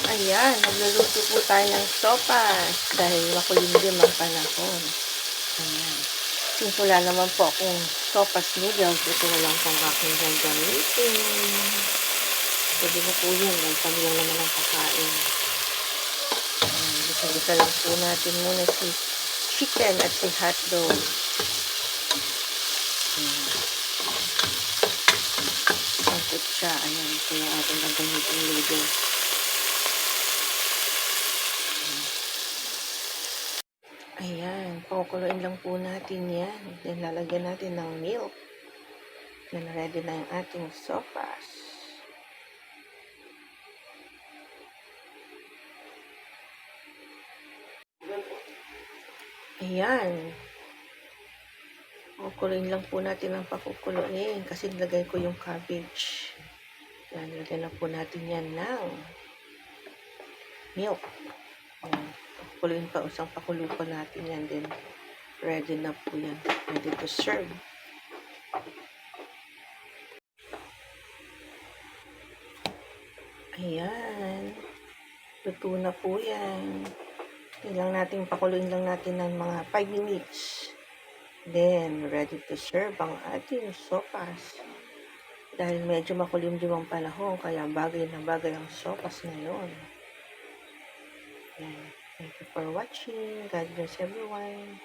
Ayan, nagluluto po tayo ng sopas dahil makulimlim ang panahon. Ayan. Simula naman po akong sopas noodles. Ito na lang pong aking gagamitin. Pwede na po yun. Dahil kami lang naman ang kakain. Isa-isa lang po natin muna si chicken at si hotdog. Pangkot siya. Ayan. Ito yung ating gagamitin noodles. Ayan, pakukuluin lang po natin yan. Then, lalagyan natin ng milk. Then, ready na yung ating sopas. Ayan. Pakukuluin lang po natin ang pakukuluin kasi nilagay ko yung cabbage. Yan, lagyan na po natin yan ng milk. Pakuluin pa, usang pakulo pa natin yan. Then, ready na po yan. Ready to serve. Ayan. Luto na po yan. Kailangan natin, pakuluin lang natin ng mga 5 minutes. Then, ready to serve ang ating sopas. Dahil medyo makulimlim ang panahon, kaya bagay na bagay ang sopas ngayon. Ayan. Thank you for watching. God bless everyone.